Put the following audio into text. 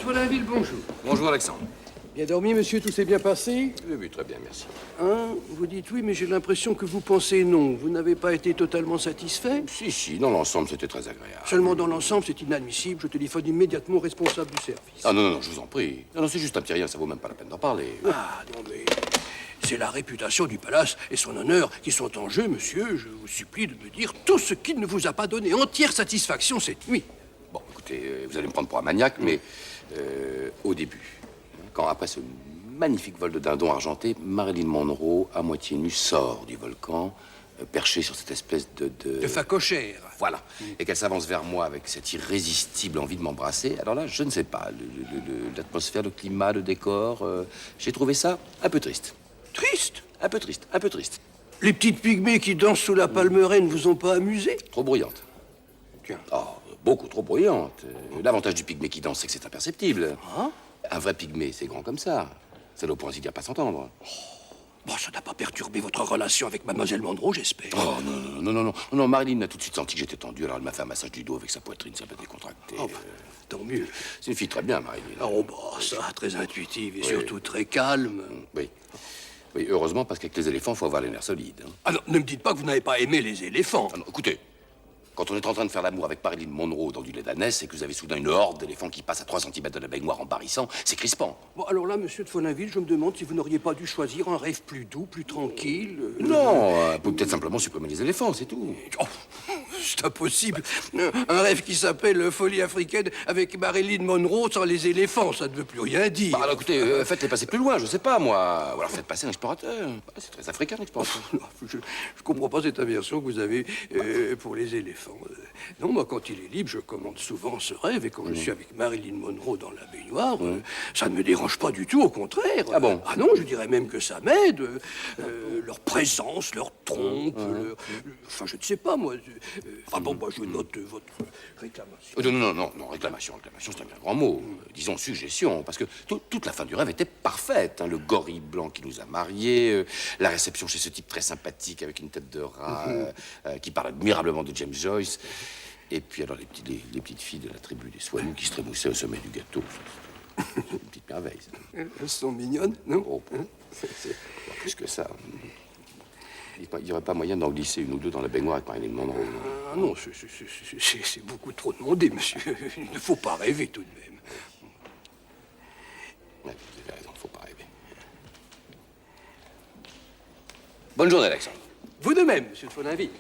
de Follainville, bonjour. Bonjour Alexandre. Bien dormi, monsieur, tout s'est bien passé? Oui, très bien, merci. Hein? Vous dites oui, mais j'ai l'impression que vous pensez non. Vous n'avez pas été totalement satisfait? Si, dans l'ensemble, c'était très agréable. Seulement dans l'ensemble, c'est inadmissible. Je téléphone immédiatement au responsable du service. Ah non, je vous en prie. Non, c'est juste un petit rien, ça vaut même pas la peine d'en parler. Ah, non, mais c'est la réputation du palace et son honneur qui sont en jeu, monsieur. Je vous supplie de me dire tout ce qu'il ne vous a pas donné entière satisfaction cette nuit. Bon, écoutez, vous allez me prendre pour un maniaque, mais au début, quand après ce magnifique vol de dindon argenté, Marilyn Monroe, à moitié nue, sort du volcan, perchée sur cette espèce De facochère. Voilà. Et qu'elle s'avance vers moi avec cette irrésistible envie de m'embrasser. Alors là, je ne sais pas, l'atmosphère, le climat, le décor, j'ai trouvé ça un peu triste. Triste? Un peu triste, un peu triste. Les petites pygmées qui dansent sous la palmeraie ne vous ont pas amusé? Trop bruyante. Tiens. Oh, beaucoup trop bruyante. L'avantage du pygmée qui danse, c'est que c'est imperceptible. Hein? Un vrai pygmée, c'est grand comme ça. Ça doit pour ainsi dire pas s'entendre. Bon, ça n'a pas perturbé votre relation avec Mademoiselle Monroe, j'espère. Oh, non, Marilyn a tout de suite senti que j'étais tendu, alors elle m'a fait un massage du dos avec sa poitrine, ça m'a décontracté. Oh, bah, tant mieux. C'est une fille très bien, Marilyn. Oh, bah, ça, très intuitive et surtout très calme. Oui. Oui, heureusement, parce qu'avec les éléphants, il faut avoir les nerfs solides. Hein. Ah non, ne me dites pas que vous n'avez pas aimé les éléphants. Ah non, écoutez, quand on est en train de faire l'amour avec Marilyn Monroe dans du lait d'ânesse et que vous avez soudain une horde d'éléphants qui passe à 3 cm de la baignoire en barrissant, c'est crispant. Bon, alors là, monsieur de Follainville, je me demande si vous n'auriez pas dû choisir un rêve plus doux, plus tranquille. Non, peut-être simplement supprimer les éléphants, c'est tout. Oh, c'est impossible. Un rêve qui s'appelle Folie africaine avec Marilyn Monroe sans les éléphants, ça ne veut plus rien dire. Bah, alors écoutez, faites-les passer plus loin, je sais pas, moi. Ou alors faites passer un explorateur. C'est très africain, l'explorateur. Je comprends pas cette aversion que vous avez pour les éléphants. Non, moi, quand il est libre, je commande souvent ce rêve, et quand je suis avec Marilyn Monroe dans la baignoire, ça ne me dérange pas du tout, au contraire. Ah bon? Ah non, je dirais même que ça m'aide. Leur présence, leur trompe, enfin, je ne sais pas, moi. Enfin bon, moi, je note votre réclamation. Non, réclamation, c'est un bien grand mot. Disons suggestion, parce que toute la fin du rêve était parfaite. Hein. Le gorille blanc qui nous a mariés, la réception chez ce type très sympathique avec une tête de rat qui parle admirablement de James Joyce. Et puis alors les petites filles de la tribu des Soilous qui se trémoussaient au sommet du gâteau. C'est une petite merveille, ça. Elles sont mignonnes, non? Oh, c'est plus que ça. Il n'y aurait pas moyen d'en glisser une ou deux dans la baignoire avec Marilyn Monroe. Ah non, c'est beaucoup trop demandé, monsieur. Il ne faut pas rêver tout de même. Ouais, vous avez raison, il ne faut pas rêver. Bonne journée, Alexandre. Vous de même, monsieur de Follainville.